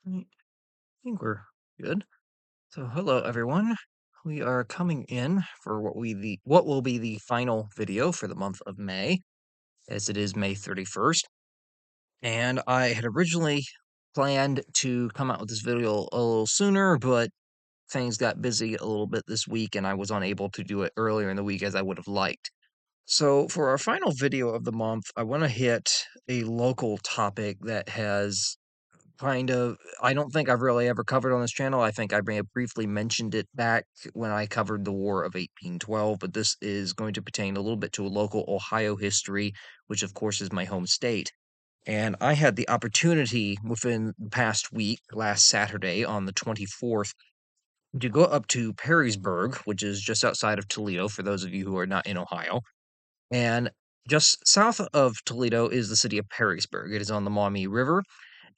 Right, I think we're good. So, hello everyone. We are coming in for what will be the final video for the month of May, as it is May 31st. And I had originally planned to come out with this video a little sooner, but things got busy a little bit this week, and I was unable to do it earlier in the week as I would have liked. So, for our final video of the month, I want to hit a local topic that has kind of I don't think I've really ever covered on this channel. I think I may have briefly mentioned it back when I covered the War of 1812, but this is going to pertain a little bit to a local Ohio history, which of course is my home state. And I had the opportunity within the past week, last Saturday on the 24th, to go up to Perrysburg, which is just outside of Toledo, for those of you who are not in Ohio. And just south of Toledo is the city of Perrysburg. It is on the Maumee River,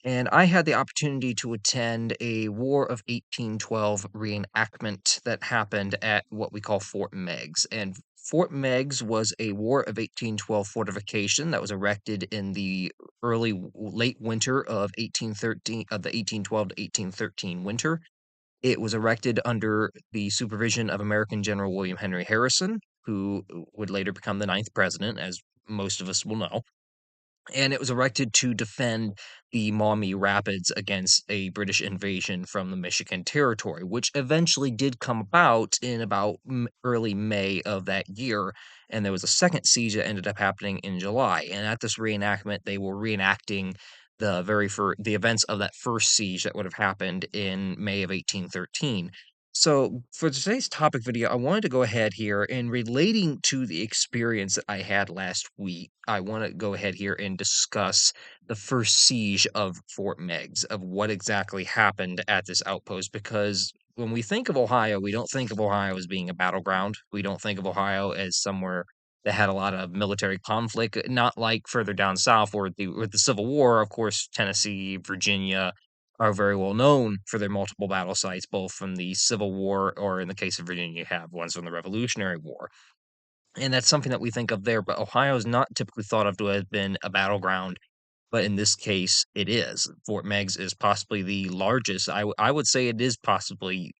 and I had the opportunity to attend a War of 1812 reenactment that happened at what we call Fort Meigs. And Fort Meigs was a War of 1812 fortification that was erected in the late winter of 1813, of the 1812 to 1813 winter. It was erected under the supervision of American General William Henry Harrison, who would later become the ninth president, as most of us will know, and it was erected to defend the Maumee Rapids against a British invasion from the Michigan Territory, which eventually did come about in about early May of that year. And there was a second siege that ended up happening in July. And at this reenactment, they were reenacting the events of that first siege that would have happened in May of 1813. So, for today's topic video, I wanted to go ahead here and relating to the experience that I had last week. I want to go ahead here and discuss the first siege of Fort Meigs, of what exactly happened at this outpost. Because when we think of Ohio, we don't think of Ohio as being a battleground. We don't think of Ohio as somewhere that had a lot of military conflict, not like further down south where the Civil War, of course, Tennessee, Virginia, are very well known for their multiple battle sites, both from the Civil War or in the case of Virginia, you have ones from the Revolutionary War. And that's something that we think of there, but Ohio is not typically thought of to have been a battleground, but in this case, it is. Fort Meigs is possibly the largest. I would say it is possibly.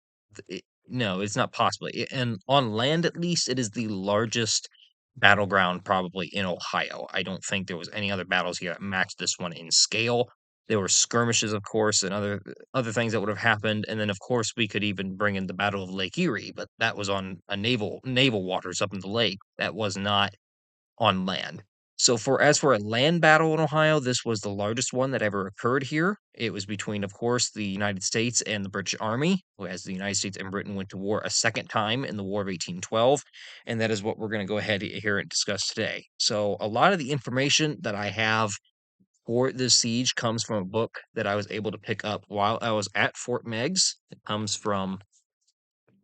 No, it's not possibly. And on land, at least, it is the largest battleground probably in Ohio. I don't think there was any other battles here that matched this one in scale. There were skirmishes, of course, and other things that would have happened, and then of course we could even bring in the Battle of Lake Erie, but that was on a naval waters up in the lake. That was not on land. So for a land battle in Ohio, this was the largest one that ever occurred here. It was between, of course, the United States and the British Army, as the United States and Britain went to war a second time in the War of 1812, and that is what we're going to go ahead here and discuss today. So a lot of the information that I have for this siege comes from a book that I was able to pick up while I was at Fort Meigs. It comes from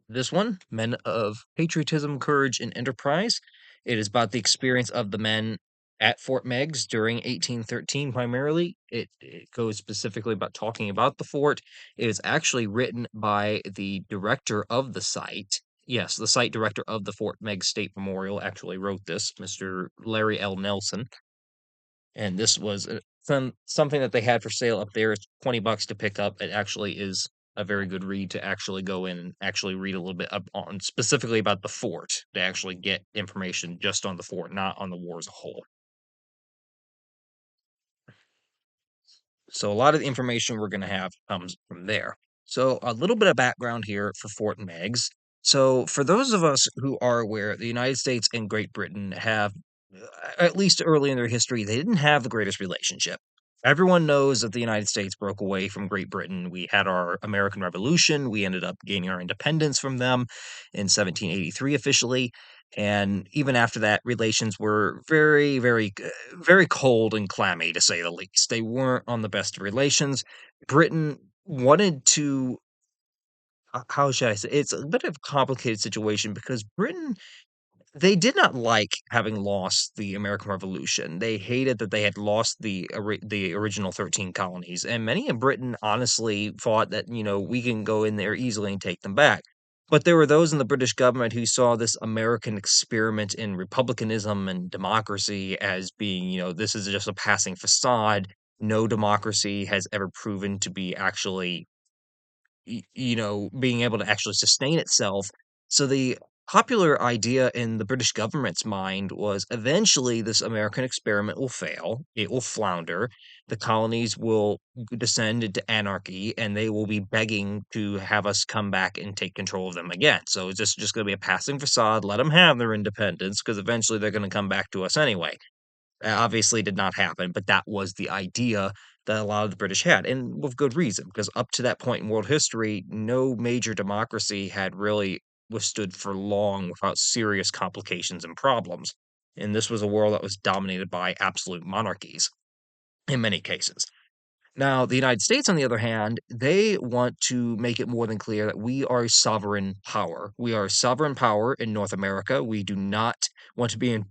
this one, Men of Patriotism, Courage, and Enterprise. It is about the experience of the men at Fort Meigs during 1813 primarily. It goes specifically about talking about the fort. It is actually written by the director of the site. Yes, the site director of the Fort Meigs State Memorial actually wrote this, Mr. Larry L. Nelson. And this was something that they had for sale up there. It's $20 to pick up. It actually is a very good read to actually go in and actually read a little bit up on specifically about the fort, to actually get information just on the fort, not on the war as a whole. So a lot of the information we're going to have comes from there. So a little bit of background here for Fort Meigs. So for those of us who are aware, the United States and Great Britain have, at least early in their history, they didn't have the greatest relationship. Everyone knows that the United States broke away from Great Britain. We had our American Revolution. We ended up gaining our independence from them in 1783 officially. And even after that, relations were very cold and clammy, to say the least. They weren't on the best of relations. Britain wanted to, how should I say, it's a bit of a complicated situation because Britain, they did not like having lost the American Revolution. They hated that they had lost the original 13 colonies, and many in Britain honestly thought that, we can go in there easily and take them back. But there were those in the British government who saw this American experiment in republicanism and democracy as being, this is just a passing facade. no democracy has ever proven to be actually being able to actually sustain itself. So the popular idea in the British government's mind was eventually this American experiment will fail, it will flounder, the colonies will descend into anarchy, and they will be begging to have us come back and take control of them again. So it's just going to be a passing facade. Let them have their independence because eventually they're going to come back to us anyway. Obviously did not happen, but that was the idea that a lot of the British had, and with good reason, because up to that point in world history, no major democracy had really withstood for long without serious complications and problems. And this was a world that was dominated by absolute monarchies in many cases. Now, the United States, on the other hand, they want to make it more than clear that we are a sovereign power. We are a sovereign power in North America. We do not want to be in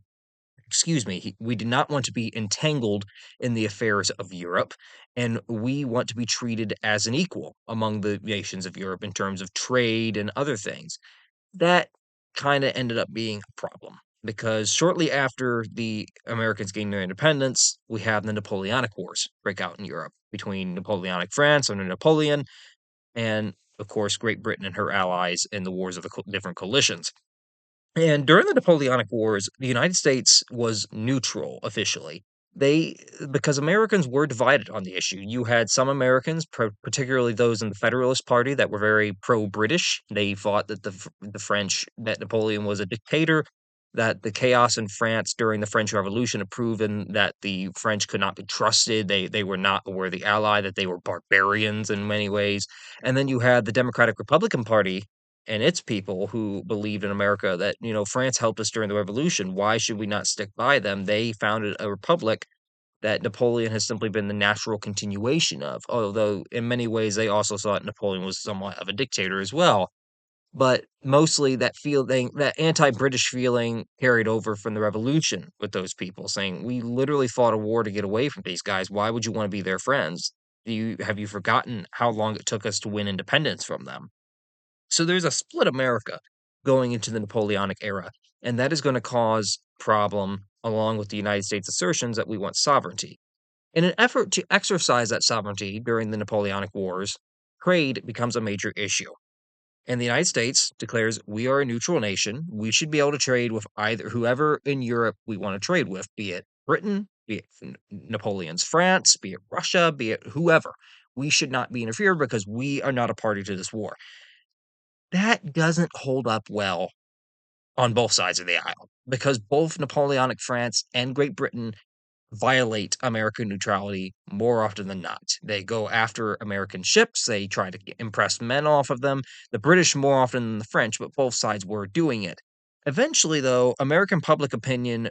excuse me, we do not want to be entangled in the affairs of Europe, and we want to be treated as an equal among the nations of Europe in terms of trade and other things. That kind of ended up being a problem because shortly after the Americans gained their independence, we have the Napoleonic Wars break out in Europe between Napoleonic France under Napoleon and, of course, Great Britain and her allies in the wars of the different coalitions. And during the Napoleonic Wars, the United States was neutral officially. They because Americans were divided on the issue. You had some Americans, particularly those in the Federalist Party, that were very pro-British. They thought that the French that Napoleon was a dictator, that the chaos in France during the French Revolution had proven that the French could not be trusted. They were not a worthy ally. That they were barbarians in many ways. And then you had the Democratic Republican Party and its people who believed in America that, France helped us during the revolution. Why should we not stick by them? They founded a republic that Napoleon has simply been the natural continuation of, although in many ways they also thought Napoleon was somewhat of a dictator as well. But mostly that feeling, that anti-British feeling carried over from the revolution with those people saying, we literally fought a war to get away from these guys. Why would you want to be their friends? Have you forgotten how long it took us to win independence from them? So there's a split America going into the Napoleonic era, and that is going to cause problem along with the United States assertions that we want sovereignty. In an effort to exercise that sovereignty during the Napoleonic Wars, trade becomes a major issue. And the United States declares we are a neutral nation. We should be able to trade with either whoever in Europe we want to trade with, be it Britain, be it Napoleon's France, be it Russia, be it whoever. We should not be interfered because we are not a party to this war. That doesn't hold up well on both sides of the aisle because both Napoleonic France and Great Britain violate American neutrality more often than not. They go after American ships, they try to impress men off of them. The British more often than the French, but both sides were doing it. Eventually, though, American public opinion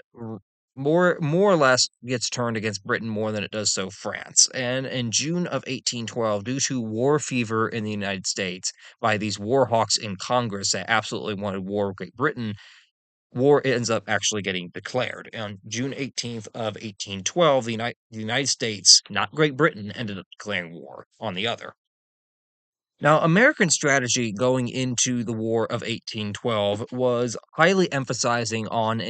more or less gets turned against Britain more than it does so France. And in June of 1812, due to war fever in the United States by these war hawks in Congress that absolutely wanted war with Great Britain, war ends up actually getting declared. On June 18th of 1812, the United States, not Great Britain, ended up declaring war on the other. Now, American strategy going into the War of 1812 was highly emphasizing on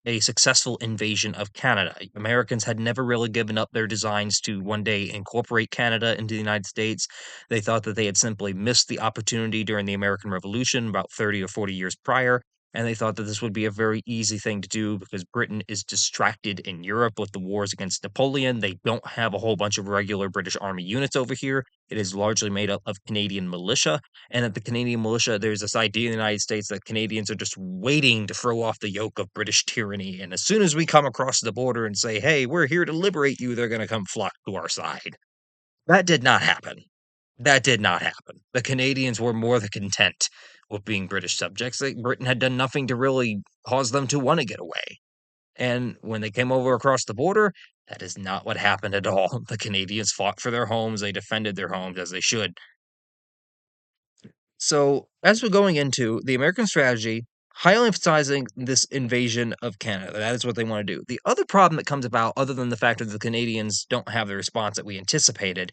a successful invasion of Canada. Americans had never really given up their designs to one day incorporate Canada into the United States. They thought that they had simply missed the opportunity during the American Revolution about 30 or 40 years prior. And they thought that this would be a very easy thing to do because Britain is distracted in Europe with the wars against Napoleon. They don't have a whole bunch of regular British Army units over here. It is largely made up of Canadian militia. And at the Canadian militia, there's this idea in the United States that Canadians are just waiting to throw off the yoke of British tyranny. And as soon as we come across the border and say, hey, we're here to liberate you, they're going to come flock to our side. That did not happen. That did not happen. The Canadians were more than content with being British subjects. Britain had done nothing to really cause them to want to get away. And when they came over across the border, that is not what happened at all. The Canadians fought for their homes, they defended their homes as they should. So, as we're going into the American strategy, highly emphasizing this invasion of Canada, that is what they want to do. The other problem that comes about, other than the fact that the Canadians don't have the response that we anticipated,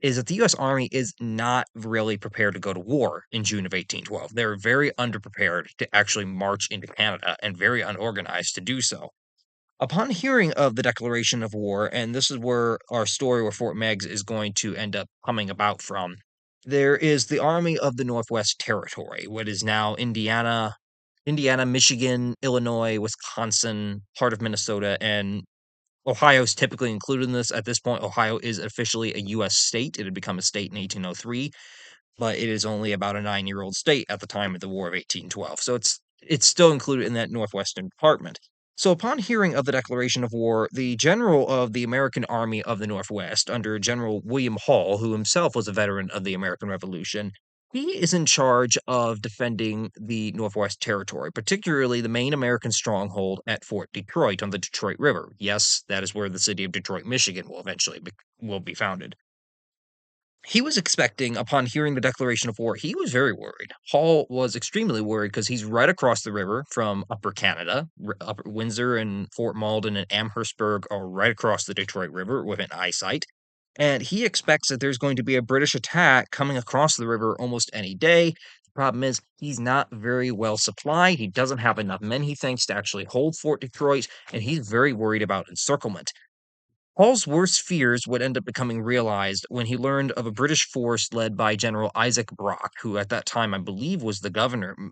is that the US Army is not really prepared to go to war in June of 1812. They're very underprepared to actually march into Canada and very unorganized to do so. Upon hearing of the declaration of war, and this is where our story where Fort Meigs is going to end up coming about from, there is the Army of the Northwest Territory, what is now Indiana, Michigan, Illinois, Wisconsin, part of Minnesota, and Ohio is typically included in this. At this point, Ohio is officially a U.S. state. It had become a state in 1803, but it is only about a 9-year-old state at the time of the War of 1812. So it's still included in that northwestern department. So upon hearing of the declaration of war, the general of the American Army of the Northwest, under General William Hall, who himself was a veteran of the American Revolution, he is in charge of defending the Northwest Territory, particularly the main American stronghold at Fort Detroit on the Detroit River. Yes, that is where the city of Detroit, Michigan will eventually will be founded. He was expecting, upon hearing the declaration of war, he was very worried. Hall was extremely worried because he's right across the river from Upper Canada. Upper Windsor and Fort Malden and Amherstburg are right across the Detroit River within eyesight. And he expects that there's going to be a British attack coming across the river almost any day. The problem is, he's not very well supplied. He doesn't have enough men, he thinks, to actually hold Fort Detroit, and he's very worried about encirclement. Hall's worst fears would end up becoming realized when he learned of a British force led by General Isaac Brock, who at that time I believe was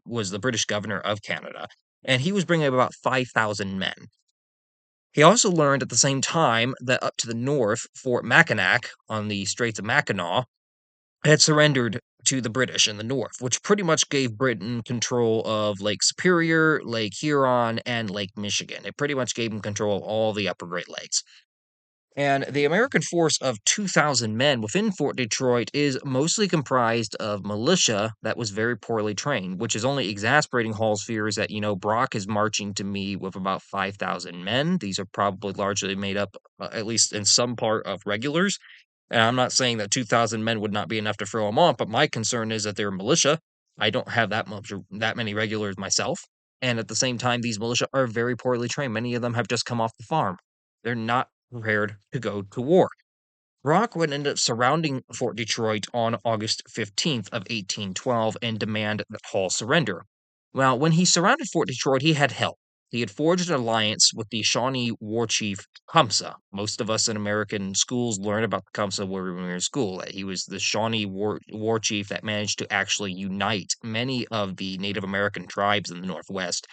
was the British governor of Canada, and he was bringing about 5,000 men. He also learned at the same time that up to the north, Fort Mackinac on the Straits of Mackinac had surrendered to the British in the north, which pretty much gave Britain control of Lake Superior, Lake Huron, and Lake Michigan. It pretty much gave him control of all the upper Great Lakes. And the American force of 2,000 men within Fort Detroit is mostly comprised of militia that was very poorly trained, which is only exasperating Hall's fears that, Brock is marching to me with about 5,000 men. These are probably largely made up, at least in some part, of regulars. And I'm not saying that 2,000 men would not be enough to throw him off, but my concern is that they're militia. I don't have that many regulars myself. And at the same time, these militia are very poorly trained. Many of them have just come off the farm. They're not prepared to go to war. Brock would end up surrounding Fort Detroit on August 15th of 1812 and demand that Hall surrender. Well, when he surrounded Fort Detroit, he had help. He had forged an alliance with the Shawnee war chief Tecumseh. Most of us in American schools learn about Tecumseh when we were in school. He was the Shawnee war chief that managed to actually unite many of the Native American tribes in the Northwest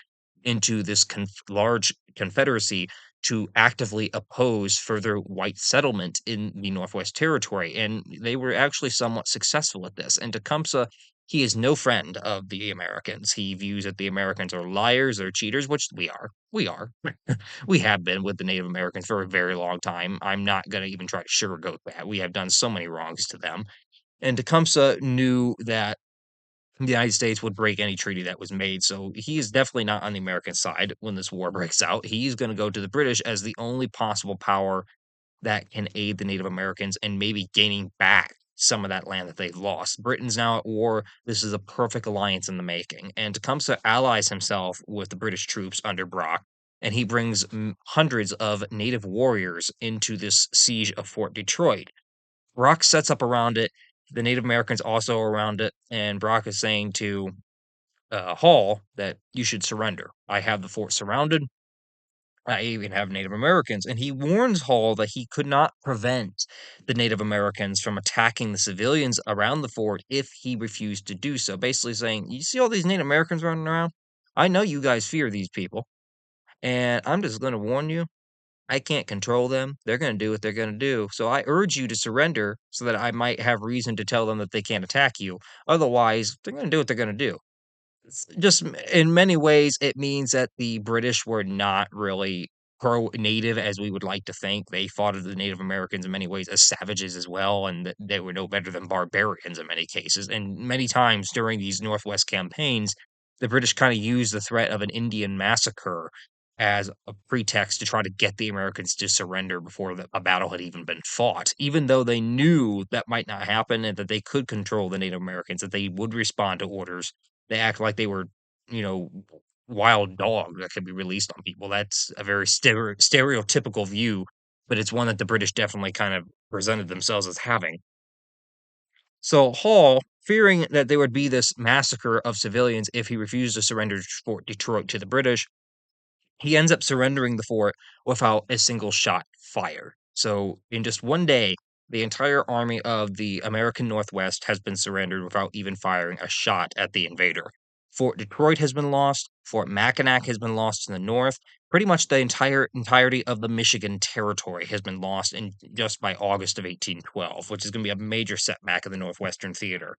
into this large confederacy to actively oppose further white settlement in the Northwest Territory, and they were actually somewhat successful at this. And Tecumseh, he is no friend of the Americans. He views that the Americans are liars or cheaters, which we are. We are. We have been with the Native Americans for a very long time. I'm not going to even try to sugarcoat that. We have done so many wrongs to them. And Tecumseh knew that the United States would break any treaty that was made. So he is definitely not on the American side when this war breaks out. He's going to go to the British as the only possible power that can aid the Native Americans and maybe gaining back some of that land that they've lost. Britain's now at war. This is a perfect alliance in the making. And Tecumseh allies himself with the British troops under Brock, and he brings hundreds of native warriors into this siege of Fort Detroit. Brock sets up around it. The Native Americans also are around it, and Brock is saying to Hall that you should surrender. I have the fort surrounded. I even have Native Americans. And he warns Hall that he could not prevent the Native Americans from attacking the civilians around the fort if he refused to do so. Basically saying, you see all these Native Americans running around? I know you guys fear these people. And I'm just going to warn you, I can't control them. They're going to do what they're going to do. So I urge you to surrender so that I might have reason to tell them that they can't attack you. Otherwise, they're going to do what they're going to do. Just in many ways, it means that the British were not really pro-native as we would like to think. They fought the Native Americans in many ways as savages as well, and that they were no better than barbarians in many cases. And many times during these Northwest campaigns, the British kind of used the threat of an Indian massacre as a pretext to try to get the Americans to surrender before a battle had even been fought, even though they knew that might not happen and that they could control the Native Americans, that they would respond to orders. They act like they were, you know, wild dog that could be released on people. That's a very stereotypical view, but it's one that the British definitely kind of presented themselves as having. So Hall, fearing that there would be this massacre of civilians if he refused to surrender Fort Detroit to the British, He ends up surrendering the fort without a single shot fired. So, in just one day, the entire army of the American Northwest has been surrendered without even firing a shot at the invader. Fort Detroit has been lost. Fort Mackinac has been lost in the north. Pretty much the entirety of the Michigan territory has been lost in just by August of 1812, which is going to be a major setback in the Northwestern theater.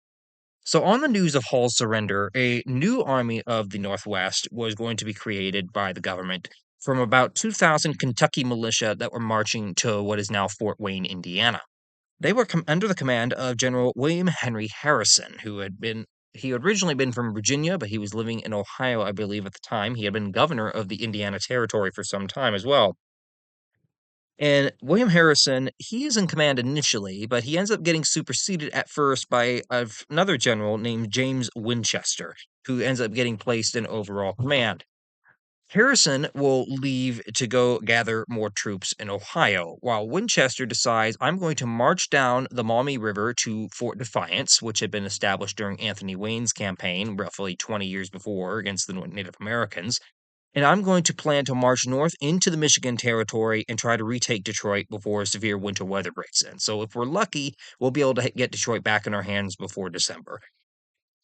So, on the news of Hall's surrender, a new army of the Northwest was going to be created by the government from about 2,000 Kentucky militia that were marching to what is now Fort Wayne, Indiana. They were under the command of General William Henry Harrison, he had originally been from Virginia, but he was living in Ohio, I believe, at the time. He had been governor of the Indiana Territory for some time as well. And William Harrison, he is in command initially, but he ends up getting superseded at first by another general named James Winchester, who ends up getting placed in overall command. Harrison will leave to go gather more troops in Ohio, while Winchester decides, I'm going to march down the Maumee River to Fort Defiance, which had been established during Anthony Wayne's campaign roughly 20 years before against the Native Americans. And I'm going to plan to march north into the Michigan Territory and try to retake Detroit before severe winter weather breaks in. So if we're lucky, we'll be able to get Detroit back in our hands before December.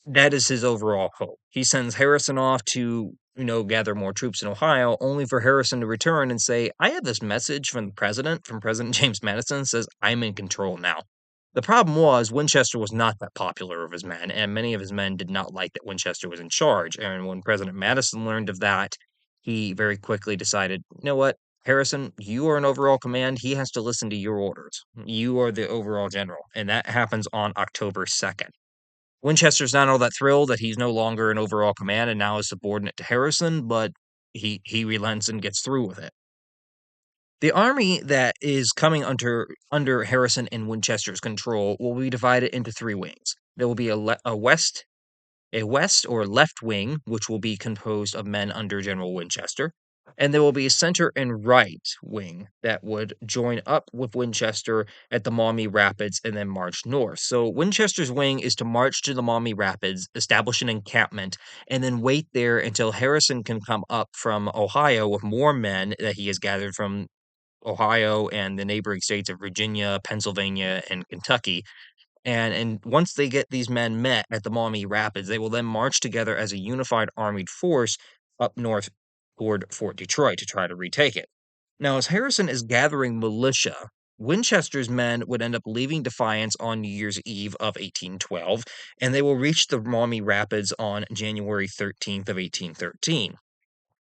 That is his overall hope. He sends Harrison off to, gather more troops in Ohio, only for Harrison to return and say, I have this message from the president, from President James Madison, says I'm in control now. The problem was Winchester was not that popular of his men, and many of his men did not like that Winchester was in charge. And when President Madison learned of that, he very quickly decided, you know what, Harrison, you are an overall command. He has to listen to your orders. You are the overall general. And that happens on October 2nd. Winchester's not all that thrilled that he's no longer in overall command and now is subordinate to Harrison, but he relents and gets through with it. The army that is coming under Harrison and Winchester's control will be divided into three wings. There will be a west or left wing, which will be composed of men under General Winchester, and there will be a center and right wing that would join up with Winchester at the Maumee Rapids and then march north. So Winchester's wing is to march to the Maumee Rapids, establish an encampment, and then wait there until Harrison can come up from Ohio with more men that he has gathered from Ohio and the neighboring states of Virginia, Pennsylvania, and Kentucky, and once they get these men met at the Maumee Rapids, they will then march together as a unified armed force up north toward Fort Detroit to try to retake it. Now, as Harrison is gathering militia, Winchester's men would end up leaving Defiance on New Year's Eve of 1812, and they will reach the Maumee Rapids on January 13th of 1813.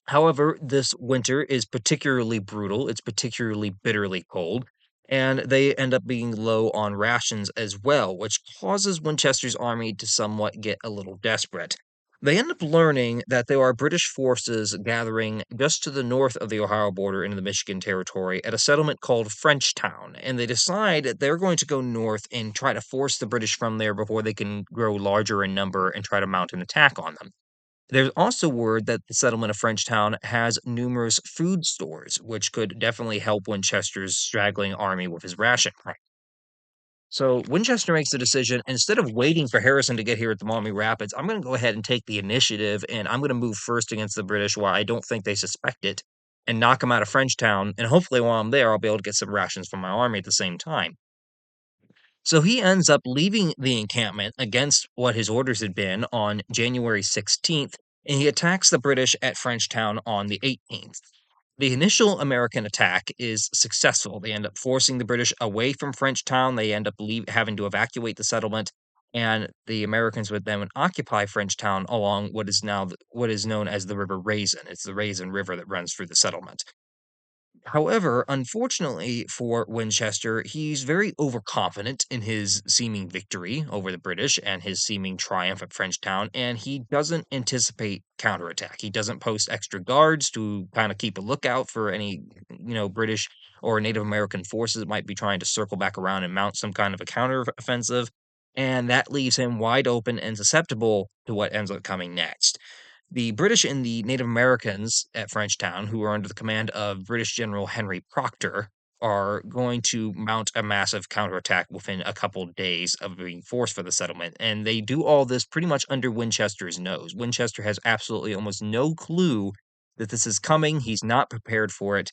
However, this winter is particularly brutal, it's particularly bitterly cold, and they end up being low on rations as well, which causes Winchester's army to somewhat get a little desperate. They end up learning that there are British forces gathering just to the north of the Ohio border into the Michigan Territory at a settlement called Frenchtown, and they decide that they're going to go north and try to force the British from there before they can grow larger in number and try to mount an attack on them. There's also word that the settlement of Frenchtown has numerous food stores, which could definitely help Winchester's straggling army with his ration crop. So Winchester makes the decision instead of waiting for Harrison to get here at the Maumee Rapids, I'm going to go ahead and take the initiative and I'm going to move first against the British while I don't think they suspect it and knock them out of Frenchtown. And hopefully, while I'm there, I'll be able to get some rations from my army at the same time. So he ends up leaving the encampment against what his orders had been on January 16th, and he attacks the British at Frenchtown on the 18th. The initial American attack is successful. They end up forcing the British away from Frenchtown. They end up having to evacuate the settlement, and the Americans would then occupy Frenchtown along what is known as the River Raisin. It's the Raisin River that runs through the settlement. However, unfortunately for Winchester, he's very overconfident in his seeming victory over the British and his seeming triumph at Frenchtown, and he doesn't anticipate counterattack. He doesn't post extra guards to kind of keep a lookout for any, British or Native American forces that might be trying to circle back around and mount some kind of a counteroffensive. And that leaves him wide open and susceptible to what ends up coming next. The British and the Native Americans at Frenchtown, who are under the command of British General Henry Proctor, are going to mount a massive counterattack within a couple days of being forced for the settlement. And they do all this pretty much under Winchester's nose. Winchester has absolutely almost no clue that this is coming. He's not prepared for it.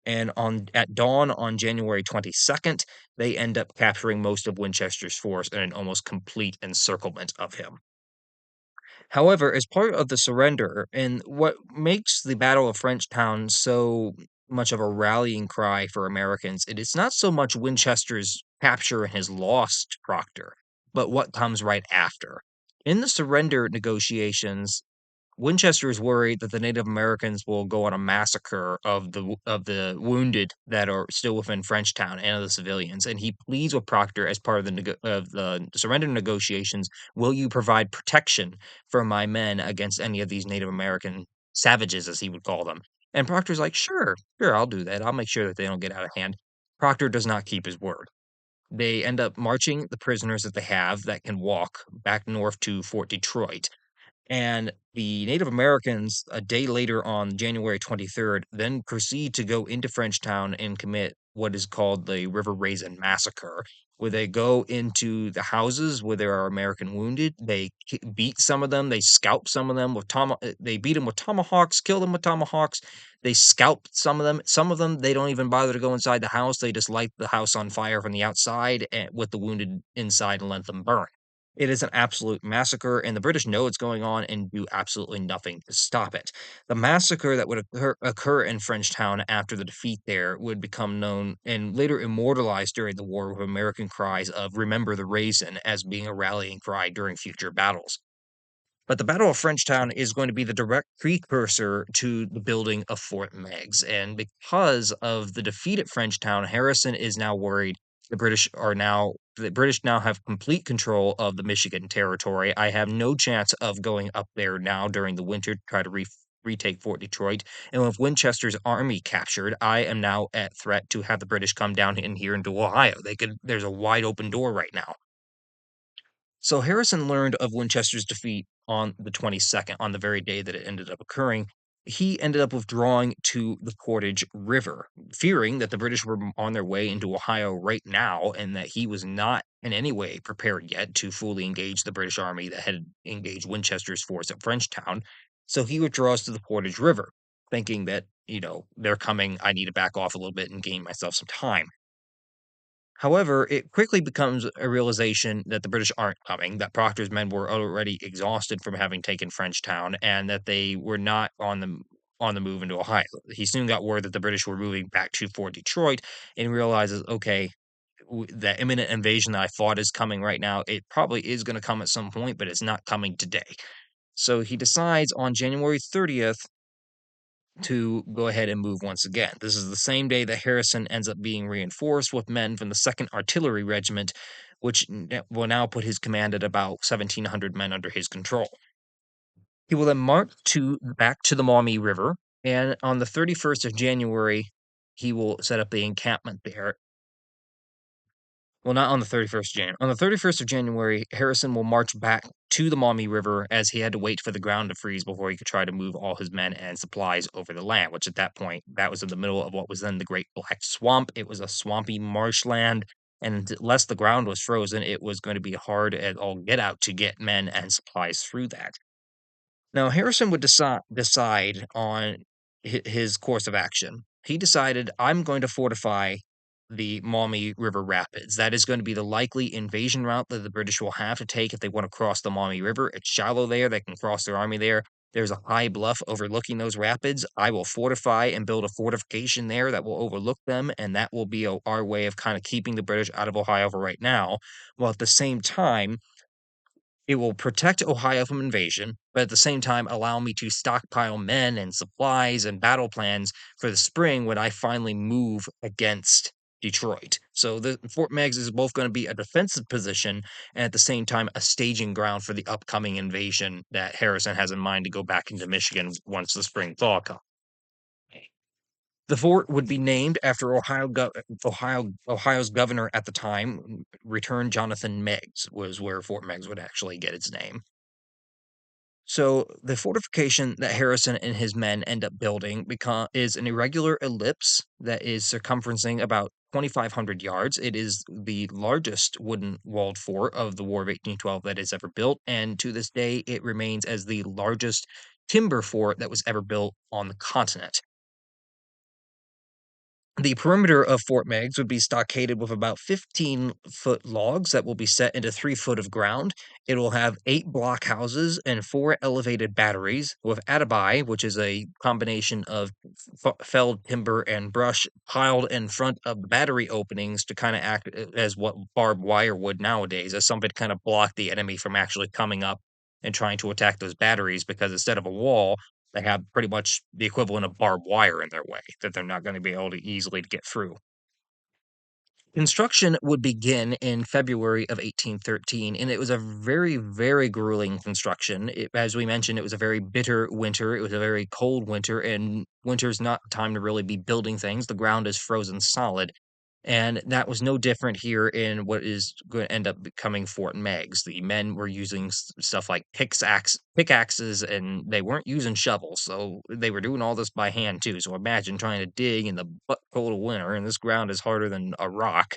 And at dawn on January 22nd, they end up capturing most of Winchester's force in an almost complete encirclement of him. However, as part of the surrender, and what makes the Battle of Frenchtown so much of a rallying cry for Americans, it is not so much Winchester's capture and his loss to Proctor, but what comes right after. In the surrender negotiations, Winchester is worried that the Native Americans will go on a massacre of the wounded that are still within Frenchtown and of the civilians, and he pleads with Proctor as part of the surrender negotiations, "Will you provide protection for my men against any of these Native American savages," as he would call them? And Proctor's like, "Sure, sure, I'll do that. I'll make sure that they don't get out of hand." Proctor does not keep his word. They end up marching the prisoners that they have that can walk back north to Fort Detroit, and the Native Americans, a day later on January 23rd, then proceed to go into Frenchtown and commit what is called the River Raisin massacre, where they go into the houses where there are American wounded. They beat some of them. They scalp some of them with they beat them with tomahawks, kill them with tomahawks. They scalp some of them. Some of them they don't even bother to go inside the house. They just light the house on fire from the outside and, with the wounded inside, and let them burn. It is an absolute massacre, and the British know it's going on and do absolutely nothing to stop it. The massacre that would occur in Frenchtown after the defeat there would become known and later immortalized during the war with American cries of "Remember the Raisin" as being a rallying cry during future battles. But the Battle of Frenchtown is going to be the direct precursor to the building of Fort Meigs, and because of the defeat at Frenchtown, Harrison is now worried the British now have complete control of the Michigan territory. I have no chance of going up there now during the winter to try to retake Fort Detroit. And with Winchester's army captured, I am now at threat to have the British come down in here into Ohio. There's a wide open door right now. So Harrison learned of Winchester's defeat on the 22nd, on the very day that it ended up occurring. He ended up withdrawing to the Portage River, fearing that the British were on their way into Ohio right now and that he was not in any way prepared yet to fully engage the British army that had engaged Winchester's force at Frenchtown. So he withdraws to the Portage River, thinking that, they're coming. I need to back off a little bit and gain myself some time. However, it quickly becomes a realization that the British aren't coming, that Proctor's men were already exhausted from having taken Frenchtown, and that they were not on the move into Ohio. He soon got word that the British were moving back to Fort Detroit and realizes, okay, the imminent invasion that I thought is coming right now, it probably is going to come at some point, but it's not coming today. So he decides on January 30th to go ahead and move once again. This is the same day that Harrison ends up being reinforced with men from the 2nd Artillery Regiment, which will now put his command at about 1,700 men under his control. He will then march back to the Maumee River, and on the 31st of January, he will set up the encampment there. Well, not on the 31st of January. On the 31st of January, Harrison will march back to the Maumee River as he had to wait for the ground to freeze before he could try to move all his men and supplies over the land, which at that point, that was in the middle of what was then the Great Black Swamp. It was a swampy marshland, and unless the ground was frozen, it was going to be hard at all get out to get men and supplies through that. Now, Harrison would decide on his course of action. He decided, I'm going to fortify the Maumee River Rapids. That is going to be the likely invasion route that the British will have to take if they want to cross the Maumee River. It's shallow there. They can cross their army there. There's a high bluff overlooking those rapids. I will fortify and build a fortification there that will overlook them, and that will be our way of kind of keeping the British out of Ohio for right now, while at the same time it will protect Ohio from invasion, but at the same time allow me to stockpile men and supplies and battle plans for the spring when I finally move against Detroit. So the Fort Meigs is both going to be a defensive position and at the same time a staging ground for the upcoming invasion that Harrison has in mind to go back into Michigan once the spring thaw comes. The fort would be named after Ohio's governor at the time, returned Jonathan Meigs, was where Fort Meigs would actually get its name. So the fortification that Harrison and his men end up building is an irregular ellipse that is circumferencing about 2,500 yards. It is the largest wooden walled fort of the War of 1812 that is ever built, and to this day, it remains as the largest timber fort that was ever built on the continent. The perimeter of Fort Meigs would be stockaded with about 15-foot logs that will be set into 3 foot of ground. It will have 8 blockhouses and 4 elevated batteries with atabai, which is a combination of felled timber and brush piled in front of the battery openings to kind of act as what barbed wire would nowadays, as something to kind of block the enemy from actually coming up and trying to attack those batteries, because instead of a wall, they have pretty much the equivalent of barbed wire in their way that they're not going to be able to easily get through. Construction would begin in February of 1813, and it was a very, very grueling construction. As we mentioned, it was a very bitter winter. It was a very cold winter, and winter's not the time to really be building things. The ground is frozen solid. And that was no different here in what is going to end up becoming Fort Meigs. The men were using stuff like pickaxes, and they weren't using shovels. So they were doing all this by hand too. So imagine trying to dig in the butt cold of winter, and this ground is harder than a rock,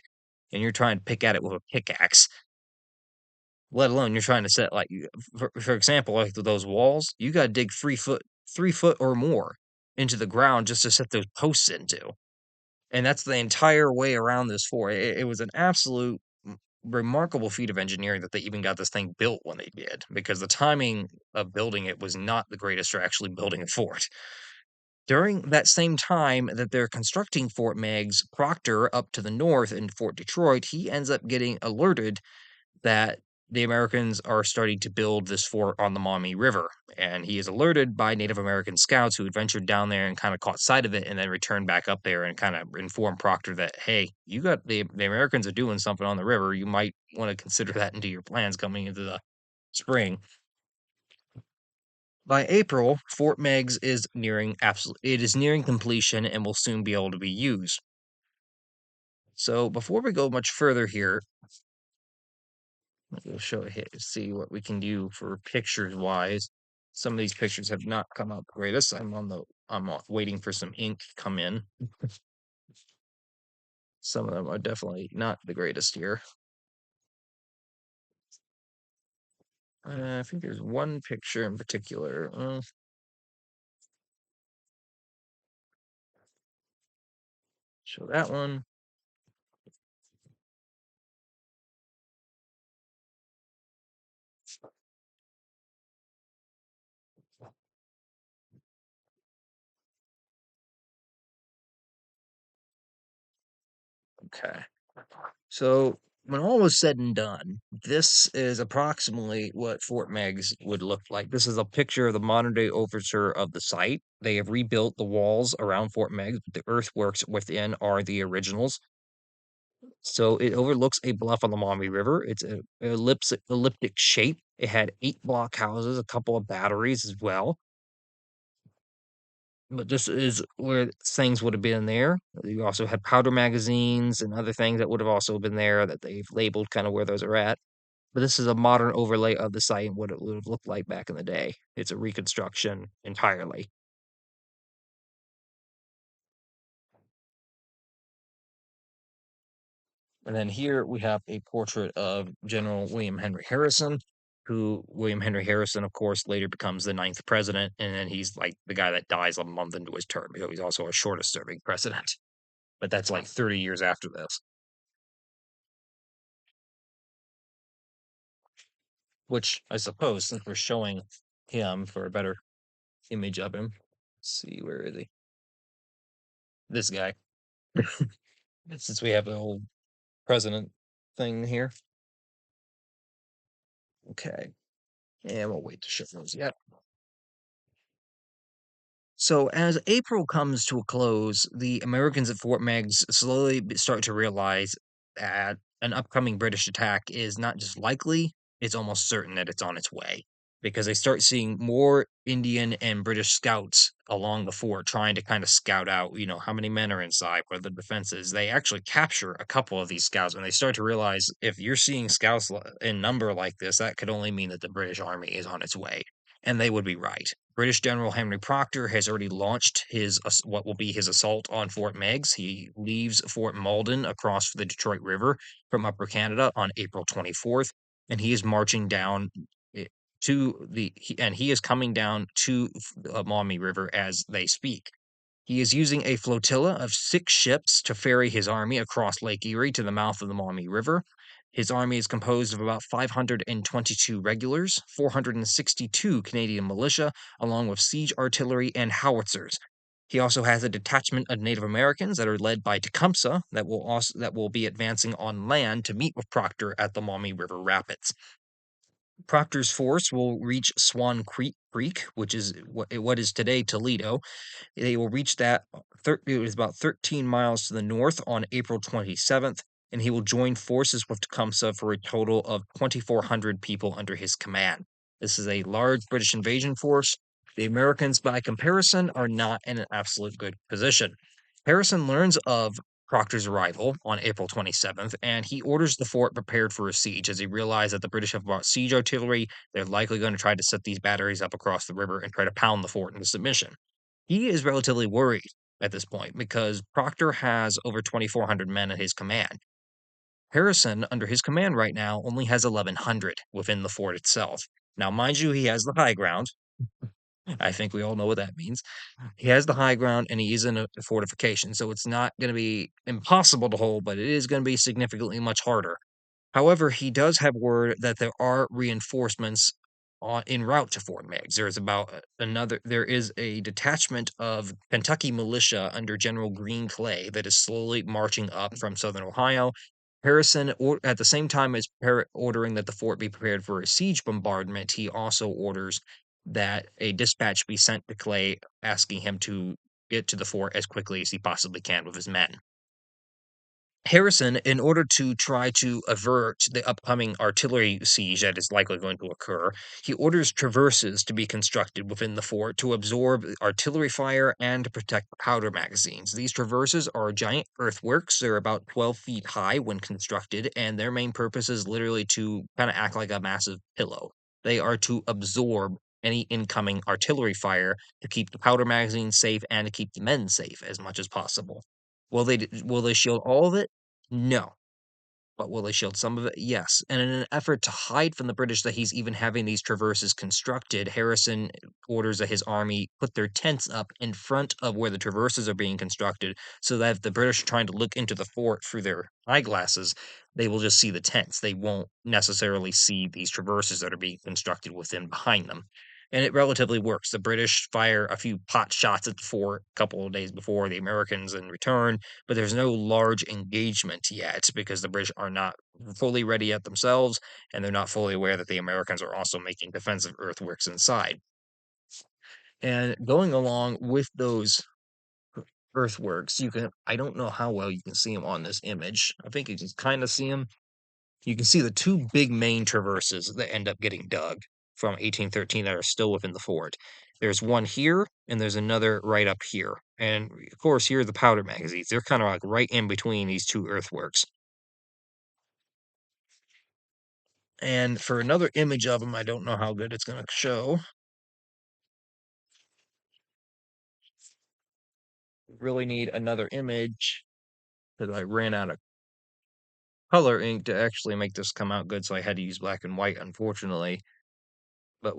and you're trying to pick at it with a pickaxe. Let alone you're trying to set like, for example, like those walls, you got to dig 3 foot, 3 foot or more into the ground just to set those posts into, and that's the entire way around this fort. It was an absolute remarkable feat of engineering that they even got this thing built when they did, because the timing of building it was not the greatest for actually building a fort. During that same time that they're constructing Fort Meigs, Proctor up to the north in Fort Detroit, he ends up getting alerted that the Americans are starting to build this fort on the Maumee River. And he is alerted by Native American scouts who had ventured down there and kind of caught sight of it and then returned back up there and kind of informed Proctor that, hey, you got the Americans are doing something on the river. You might want to consider that into your plans coming into the spring. By April, Fort Meigs is nearing completion and will soon be able to be used. So before we go much further here, we'll see what we can do for pictures wise. Some of these pictures have not come out the greatest. I'm waiting for some ink to come in. Some of them are definitely not the greatest here. I think there's one picture in particular. Show that one. Okay. So when all was said and done, this is approximately what Fort Meigs would look like. This is a picture of the modern day overture of the site. They have rebuilt the walls around Fort Meigs, but the earthworks within are the originals. So it overlooks a bluff on the Maumee River. It's a elliptic shape. It had 8 blockhouses, a couple of batteries as well. But this is where things would have been there. You also had powder magazines and other things that would have also been there that they've labeled kind of where those are at. But this is a modern overlay of the site and what it would have looked like back in the day. It's a reconstruction entirely. And then here we have a portrait of General William Henry Harrison, who William Henry Harrison, of course, later becomes the ninth president. And then he's like the guy that dies a month into his term. So he's also our shortest serving president. But that's like 30 years after this, which I suppose, since we're showing him for a better image of him, let's see, where is he? This guy. Since we have the whole president thing here. Okay. And we'll wait to show those yet. So as April comes to a close, the Americans at Fort Meigs slowly start to realize that an upcoming British attack is not just likely, it's almost certain that it's on its way. Because they start seeing more Indian and British scouts along the fort trying to kind of scout out, how many men are inside, what are the defenses. They actually capture a couple of these scouts, and they start to realize if you're seeing scouts in number like this, that could only mean that the British army is on its way. And they would be right. British General Henry Proctor has already launched what will be his assault on Fort Meigs. He leaves Fort Malden across the Detroit River from Upper Canada on April 24th, and he is marching down eh, and he is coming down to Maumee River as they speak. He is using a flotilla of 6 ships to ferry his army across Lake Erie to the mouth of the Maumee River. His army is composed of about 522 regulars, 462 Canadian militia, along with siege artillery and howitzers. He also has a detachment of Native Americans that are led by Tecumseh that will be advancing on land to meet with Proctor at the Maumee River Rapids. Proctor's force will reach Creek, which is what is today Toledo. They will reach that. It was about 13 miles to the north on April 27th, and he will join forces with Tecumseh for a total of 2,400 people under his command. This is a large British invasion force. The Americans, by comparison, are not in an absolute good position. Harrison learns of Proctor's arrival on April 27th, and he orders the fort prepared for a siege as he realized that the British have brought siege artillery. They're likely going to try to set these batteries up across the river and try to pound the fort into submission. He is relatively worried at this point because Proctor has over 2,400 men at his command. Harrison, under his command right now, only has 1,100 within the fort itself. Now, mind you, he has the high ground. I think we all know what that means. He has the high ground and he is in a fortification, so it's not going to be impossible to hold, but it is going to be significantly much harder. However, he does have word that there are reinforcements en route to Fort Meigs. There is a detachment of Kentucky militia under General Green Clay that is slowly marching up from southern Ohio. At the same time as ordering that the fort be prepared for a siege bombardment, he also orders that a dispatch be sent to Clay asking him to get to the fort as quickly as he possibly can with his men. Harrison, in order to try to avert the upcoming artillery siege that is likely going to occur, he orders traverses to be constructed within the fort to absorb artillery fire and to protect the powder magazines. These traverses are giant earthworks. They're about 12 feet high when constructed, and their main purpose is literally to kind of act like a massive pillow. They are to absorb any incoming artillery fire to keep the powder magazines safe and to keep the men safe as much as possible. Will they shield all of it? No. But will they shield some of it? Yes. And in an effort to hide from the British that he's even having these traverses constructed, Harrison orders that his army put their tents up in front of where the traverses are being constructed so that if the British are trying to look into the fort through their eyeglasses, they will just see the tents. They won't necessarily see these traverses that are being constructed within behind them. And it relatively works. The British fire a few pot shots at the fort a couple of days before the Americans in return, but there's no large engagement yet because the British are not fully ready yet themselves, and they're not fully aware that the Americans are also making defensive earthworks inside. And going along with those earthworks, I don't know how well you can see them on this image. I think you can kind of see them. You can see the two big main traverses that end up getting dug from 1813 that are still within the fort. There's one here, and there's another right up here. And of course, here are the powder magazines. They're kind of like right in between these two earthworks. And for another image of them, I don't know how good it's going to show. Really need another image because I ran out of color ink to actually make this come out good, so I had to use black and white, unfortunately. But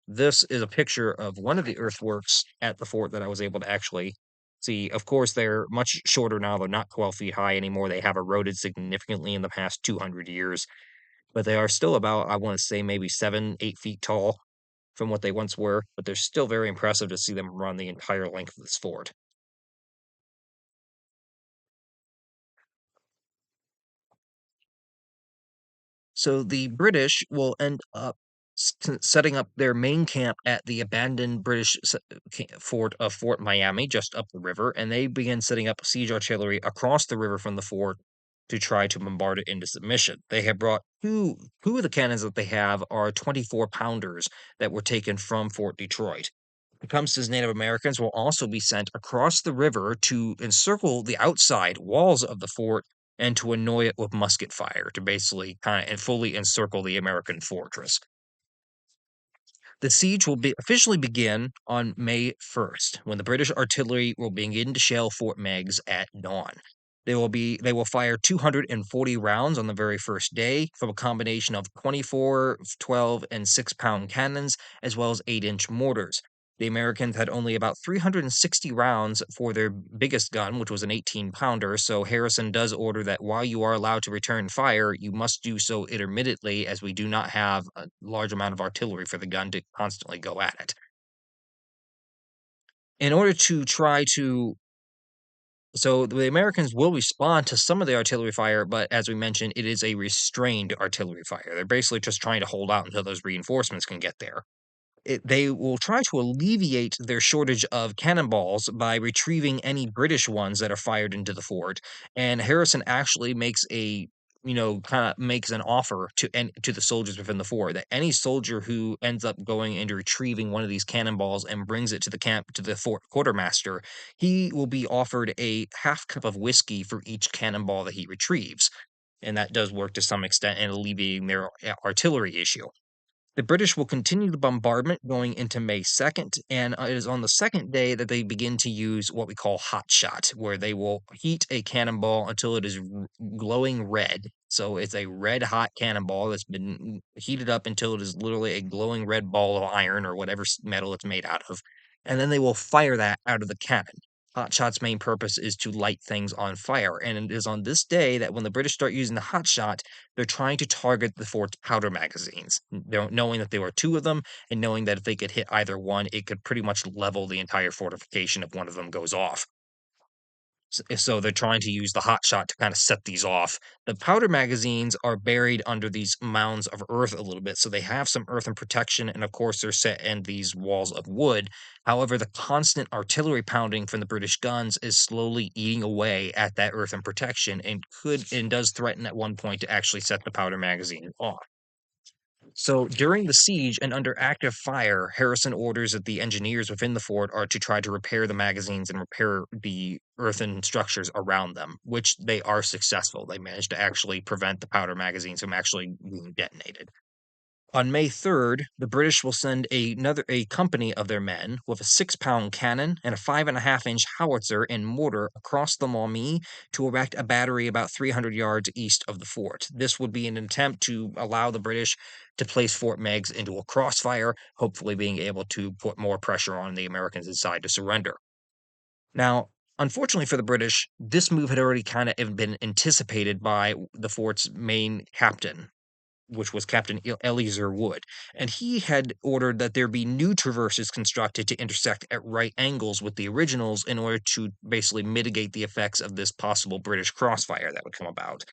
this is a picture of one of the earthworks at the fort that I was able to actually see. Of course, they're much shorter now. They're not 12 feet high anymore. They have eroded significantly in the past 200 years, but they are still about, I want to say, maybe 7, 8 feet tall from what they once were. But they're still very impressive to see them run the entire length of this fort. So the British will end up setting up their main camp at the abandoned fort of Fort Miami, just up the river, and they begin setting up siege artillery across the river from the fort to try to bombard it into submission. They have brought two of the cannons that they have are 24 pounders that were taken from Fort Detroit. Tecumseh's Native Americans will also be sent across the river to encircle the outside walls of the fort and to annoy it with musket fire to basically kind of and fully encircle the American fortress. The siege will officially begin on May 1st, when the British artillery will begin to shell Fort Meigs at dawn. They will fire 240 rounds on the very first day from a combination of 24, 12, and 6-pound cannons, as well as 8-inch mortars. The Americans had only about 360 rounds for their biggest gun, which was an 18-pounder, so Harrison does order that while you are allowed to return fire, you must do so intermittently, as we do not have a large amount of artillery for the gun to constantly go at it. In order to try to So the Americans will respond to some of the artillery fire, but as we mentioned, it is a restrained artillery fire. They're basically just trying to hold out until those reinforcements can get there. They will try to alleviate their shortage of cannonballs by retrieving any British ones that are fired into the fort. And Harrison actually makes kind of makes an offer to the soldiers within the fort that any soldier who ends up going and retrieving one of these cannonballs and brings it to the camp to the fort quartermaster, he will be offered a half cup of whiskey for each cannonball that he retrieves. And that does work to some extent in alleviating their artillery issue. The British will continue the bombardment going into May 2nd, and it is on the second day that they begin to use what we call hot shot, where they will heat a cannonball until it is glowing red. So it's a red hot cannonball that's been heated up until it is literally a glowing red ball of iron or whatever metal it's made out of. And then they will fire that out of the cannon. Hot shot's main purpose is to light things on fire, and it is on this day that when the British start using the hot shot, they're trying to target the fort's powder magazines, knowing that there were two of them, and knowing that if they could hit either one, it could pretty much level the entire fortification if one of them goes off. So they're trying to use the hot shot to kind of set these off. The powder magazines are buried under these mounds of earth a little bit, so they have some earthen protection, and of course they're set in these walls of wood. However, the constant artillery pounding from the British guns is slowly eating away at that earthen protection, and does threaten at one point to actually set the powder magazine off. So during the siege and under active fire, Harrison orders that the engineers within the fort are to try to repair the magazines and repair the earthen structures around them, which they are successful. They managed to actually prevent the powder magazines from actually being detonated. On May 3rd, the British will send a company of their men with a 6-pound cannon and a 5.5-inch howitzer and mortar across the Maumee to erect a battery about 300 yards east of the fort. This would be an attempt to allow the British to place Fort Meigs into a crossfire, hopefully being able to put more pressure on the Americans inside to surrender. Now, unfortunately for the British, this move had already kind of been anticipated by the fort's main captain, which was Captain Eleazar Wood, and he had ordered that there be new traverses constructed to intersect at right angles with the originals in order to basically mitigate the effects of this possible British crossfire that would come about.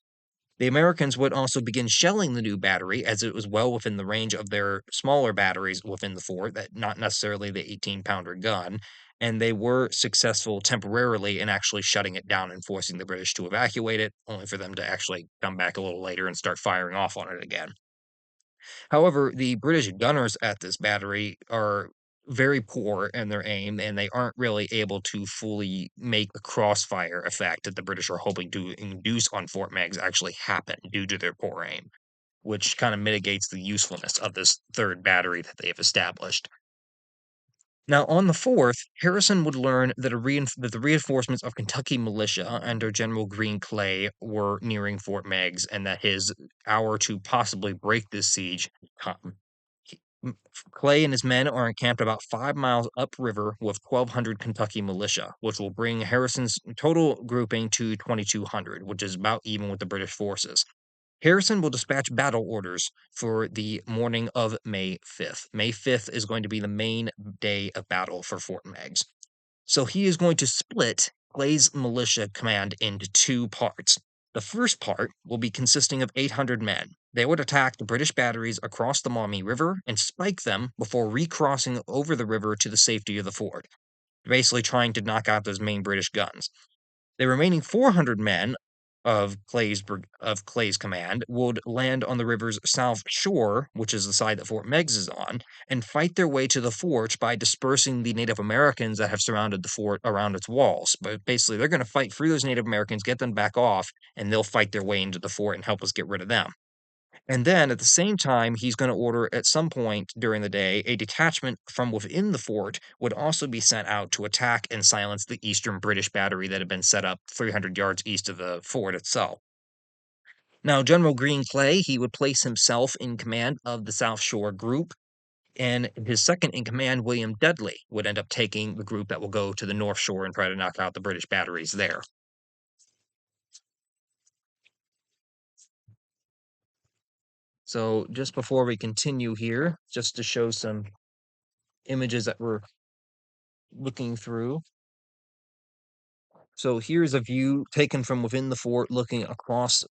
The Americans would also begin shelling the new battery as it was well within the range of their smaller batteries within the fort, that not necessarily the 18-pounder gun, and they were successful temporarily in actually shutting it down and forcing the British to evacuate it, only for them to actually come back a little later and start firing off on it again. However, the British gunners at this battery are very poor in their aim, and they aren't really able to fully make the crossfire effect that the British are hoping to induce on Fort Meigs actually happen due to their poor aim, which kind of mitigates the usefulness of this third battery that they have established. Now, on the 4th, Harrison would learn that, that the reinforcements of Kentucky militia under General Green Clay were nearing Fort Meigs, and that his hour to possibly break this siege had come. Clay and his men are encamped about 5 miles upriver with 1,200 Kentucky militia, which will bring Harrison's total grouping to 2,200, which is about even with the British forces. Harrison will dispatch battle orders for the morning of May 5th. May 5th is going to be the main day of battle for Fort Meigs. So he is going to split Clay's militia command into two parts. The first part will be consisting of 800 men. They would attack the British batteries across the Maumee River and spike them before recrossing over the river to the safety of the fort, basically trying to knock out those main British guns. The remaining 400 men of Clay's command would land on the river's south shore, which is the side that Fort Meigs is on, and fight their way to the fort by dispersing the Native Americans that have surrounded the fort around its walls. But basically, they're going to fight through those Native Americans, get them back off, and they'll fight their way into the fort and help us get rid of them. And then at the same time, he's going to order at some point during the day a detachment from within the fort would also be sent out to attack and silence the eastern British battery that had been set up 300 yards east of the fort itself. Now, General Green Clay, he would place himself in command of the South Shore group, and his second in command, William Dudley, would end up taking the group that will go to the North Shore and try to knock out the British batteries there. So, just before we continue here, just to show some images that we're looking through. So, here's a view taken from within the fort looking across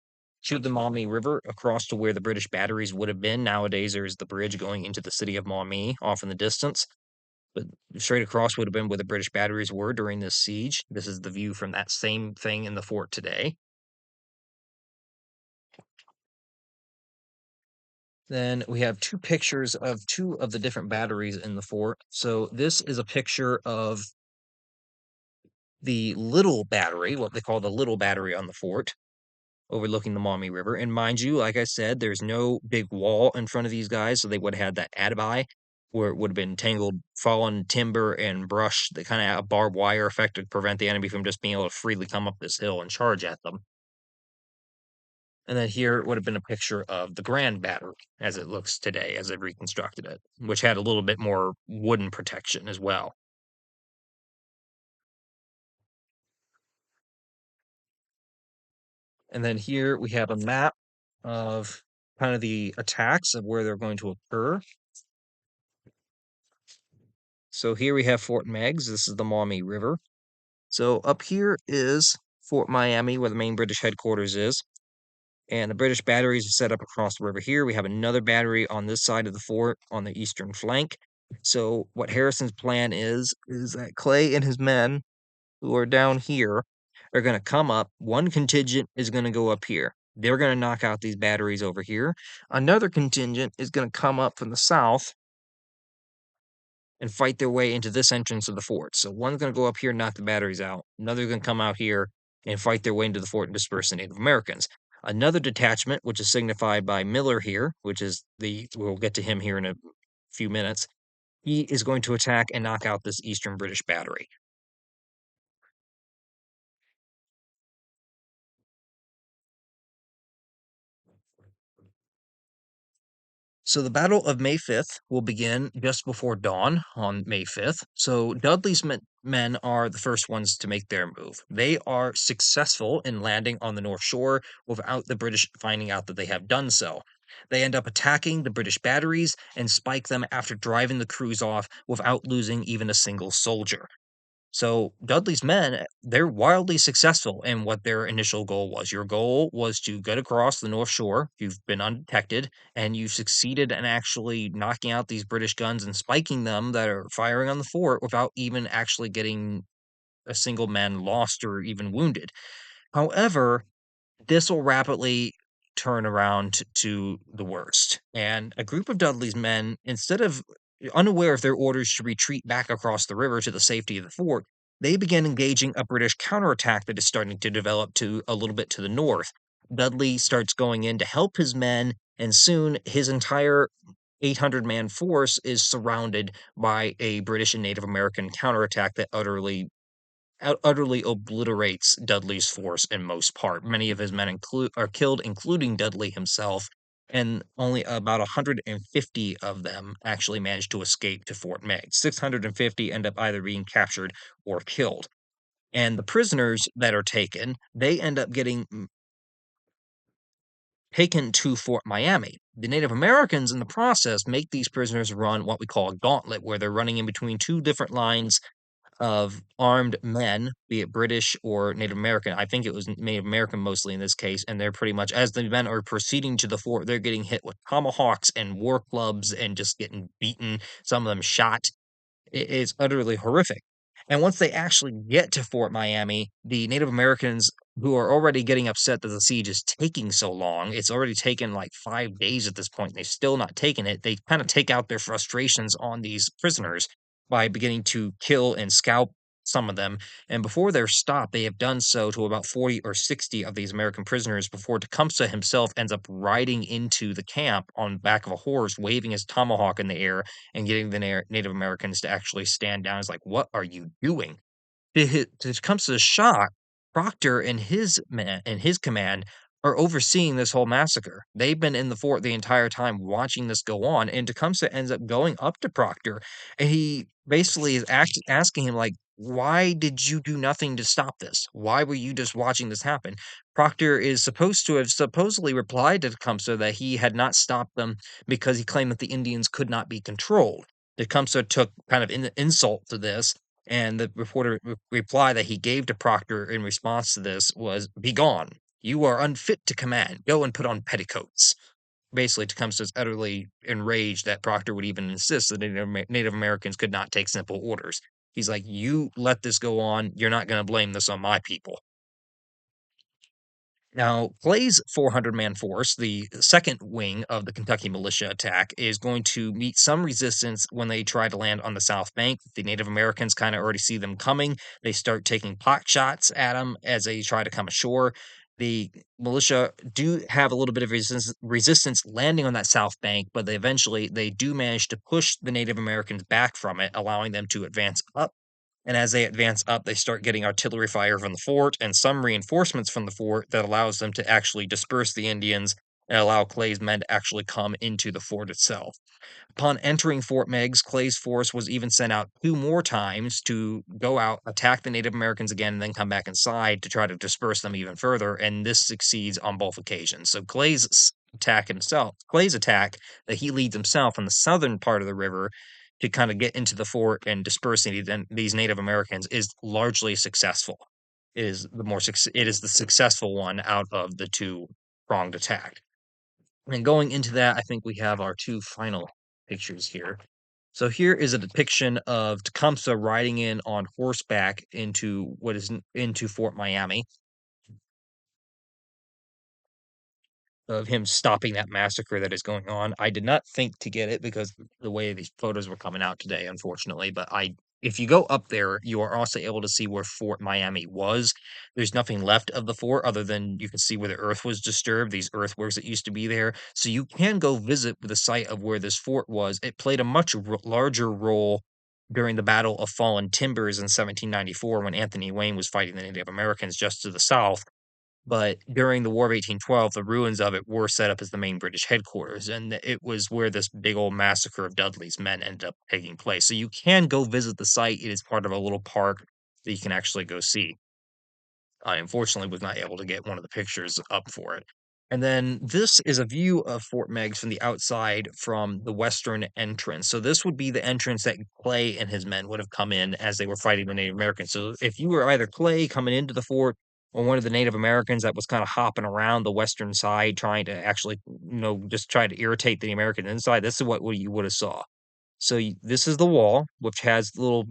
to the Maumee River, across to where the British batteries would have been. Nowadays, there's the bridge going into the city of Maumee off in the distance. But straight across would have been where the British batteries were during this siege. This is the view from that same thing in the fort today. Then we have two pictures of two of the different batteries in the fort. So this is a picture of the little battery, what they call the little battery on the fort, overlooking the Maumee River. And mind you, like I said, there's no big wall in front of these guys, so they would have had that alibi where it would have been tangled fallen timber and brush that kind of had a barbed wire effect to prevent the enemy from just being able to freely come up this hill and charge at them. And then here would have been a picture of the Grand Battery as it looks today, as they've reconstructed it, which had a little bit more wooden protection as well. And then here we have a map of kind of the attacks of where they're going to occur. So here we have Fort Meigs. This is the Maumee River. So up here is Fort Miami, where the main British headquarters is. And the British batteries are set up across the river here. We have another battery on this side of the fort on the eastern flank. So what Harrison's plan is that Clay and his men who are down here are going to come up. One contingent is going to go up here. They're going to knock out these batteries over here. Another contingent is going to come up from the south and fight their way into this entrance of the fort. So one's going to go up here and knock the batteries out. Another's going to come out here and fight their way into the fort and disperse the Native Americans. Another detachment, which is signified by Miller here, which is we'll get to him here in a few minutes. He is going to attack and knock out this eastern British battery. So the Battle of May 5th will begin just before dawn on May 5th. So Dudley's men are the first ones to make their move. They are successful in landing on the North Shore without the British finding out that they have done so. They end up attacking the British batteries and spike them after driving the crews off without losing even a single soldier. So Dudley's men, they're wildly successful in what their initial goal was. Your goal was to get across the North Shore. You've been undetected, and you've succeeded in actually knocking out these British guns and spiking them that are firing on the fort without even actually getting a single man lost or even wounded. However, this will rapidly turn around to the worst. And a group of Dudley's men, instead of unaware of their orders to retreat back across the river to the safety of the fort, they begin engaging a British counterattack that is starting to develop to a little bit to the north. Dudley starts going in to help his men, and soon his entire 800-man force is surrounded by a British and Native American counterattack that utterly obliterates Dudley's force in most part. Many of his men are killed, including Dudley himself, and only about 150 of them actually managed to escape to Fort Meigs. 650 end up either being captured or killed. And the prisoners that are taken, they end up getting taken to Fort Miami. The Native Americans in the process make these prisoners run what we call a gauntlet, where they're running in between two different lines of armed men, be it British or Native American. I think it was Native American mostly in this case, and they're pretty much, as the men are proceeding to the fort, they're getting hit with tomahawks and war clubs and just getting beaten, some of them shot. It is utterly horrific. And once they actually get to Fort Miami, the Native Americans who are already getting upset that the siege is taking so long, it's already taken like 5 days at this point, and they've still not taken it. They kind of take out their frustrations on these prisoners by beginning to kill and scalp some of them. And before they're stopped, they have done so to about 40 or 60 of these American prisoners before Tecumseh himself ends up riding into the camp on the back of a horse, waving his tomahawk in the air and getting the Native Americans to actually stand down. It's like, what are you doing? To Tecumseh's shock, Proctor and his men and his command are overseeing this whole massacre. They've been in the fort the entire time watching this go on, and Tecumseh ends up going up to Proctor, and he basically is asking him, like, "Why did you do nothing to stop this? Why were you just watching this happen?" Proctor is supposed to have supposedly replied to Tecumseh that he had not stopped them because he claimed that the Indians could not be controlled. Tecumseh took kind of insult to this, and the reporter reply that he gave to Proctor in response to this was, "Begone! You are unfit to command. Go and put on petticoats." Basically, Tecumseh's utterly enraged that Proctor would even insist that Native Americans could not take simple orders. He's like, "You let this go on. You're not going to blame this on my people." Now, Clay's 400-man force, the second wing of the Kentucky militia attack, is going to meet some resistance when they try to land on the South Bank. The Native Americans kind of already see them coming. They start taking pot shots at them as they try to come ashore. The militia do have a little bit of resistance landing on that South Bank, but they do manage to push the Native Americans back from it, allowing them to advance up, and as they advance up, they start getting artillery fire from the fort and some reinforcements from the fort that allows them to actually disperse the Indians and allow Clay's men to actually come into the fort itself. Upon entering Fort Meigs, Clay's force was even sent out two more times to go out, attack the Native Americans again, and then come back inside to try to disperse them even further. And this succeeds on both occasions. So Clay's attack that he leads himself in the southern part of the river to kind of get into the fort and disperse these Native Americans is largely successful. It is the successful one out of the two pronged attack. And going into that, I think we have our two final pictures here. So here is a depiction of Tecumseh riding in on horseback into Fort Miami, of him stopping that massacre that is going on. I did not think to get it because the way these photos were coming out today, unfortunately. But if you go up there, you are also able to see where Fort Miami was. There's nothing left of the fort other than you can see where the earth was disturbed, these earthworks that used to be there. So you can go visit the site of where this fort was. It played a much larger role during the Battle of Fallen Timbers in 1794 when Anthony Wayne was fighting the Native Americans just to the south. But during the War of 1812, the ruins of it were set up as the main British headquarters, and it was where this big old massacre of Dudley's men ended up taking place. So you can go visit the site. It is part of a little park that you can actually go see. I unfortunately was not able to get one of the pictures up for it. And then this is a view of Fort Meigs from the outside from the western entrance. So this would be the entrance that Clay and his men would have come in as they were fighting the Native Americans. So if you were either Clay coming into the fort or one of the Native Americans that was kind of hopping around the western side trying to actually, just try to irritate the American inside, this is what you would have saw. So this is the wall, which has little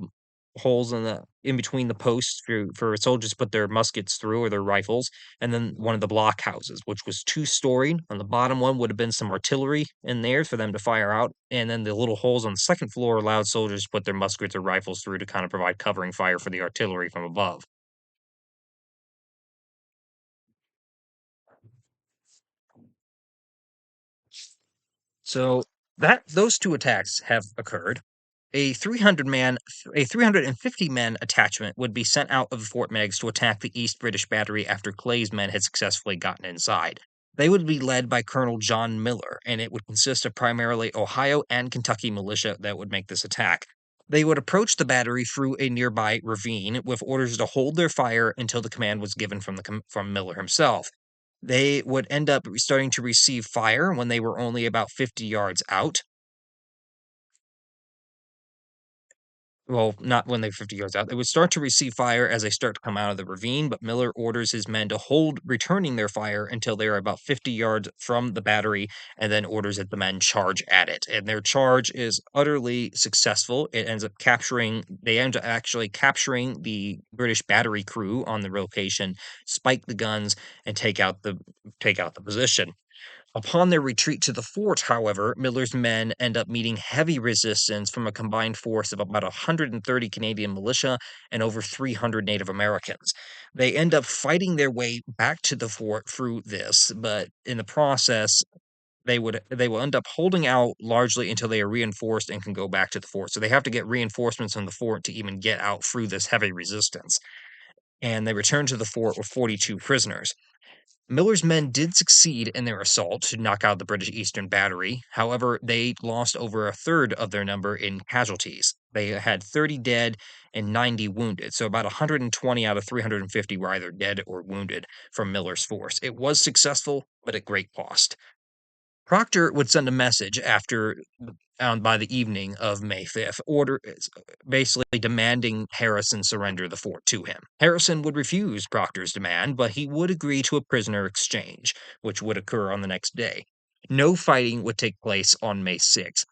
holes in between the posts for soldiers to put their muskets through or their rifles, and then one of the blockhouses, which was two-storied. On the bottom one would have been some artillery in there for them to fire out, and then the little holes on the second floor allowed soldiers to put their muskets or rifles through to kind of provide covering fire for the artillery from above. So that those two attacks have occurred. A 350 man attachment would be sent out of Fort Meigs to attack the East British battery after Clay's men had successfully gotten inside. They would be led by Colonel John Miller, and it would consist of primarily Ohio and Kentucky militia that would make this attack. They would approach the battery through a nearby ravine with orders to hold their fire until the command was given from Miller himself. They would end up starting to receive fire when they were only about 50 yards out. Well, not when they're 50 yards out. They would start to receive fire as they start to come out of the ravine, but Miller orders his men to hold returning their fire until they are about 50 yards from the battery, and then orders that the men charge at it. And their charge is utterly successful. They end up actually capturing the British battery crew on the location, spike the guns, and take out the position. Upon their retreat to the fort, however, Miller's men end up meeting heavy resistance from a combined force of about 130 Canadian militia and over 300 Native Americans. They end up fighting their way back to the fort through this, but in the process, they will end up holding out largely until they are reinforced and can go back to the fort. So they have to get reinforcements from the fort to even get out through this heavy resistance. And they return to the fort with 42 prisoners. Miller's men did succeed in their assault to knock out the British Eastern Battery. However, they lost over a third of their number in casualties. They had 30 dead and 90 wounded. So about 120 out of 350 were either dead or wounded from Miller's force. It was successful, but at great cost. Proctor would send a message after by the evening of May 5th, basically demanding Harrison surrender the fort to him. Harrison would refuse Proctor's demand, but he would agree to a prisoner exchange, which would occur on the next day. No fighting would take place on May 6th.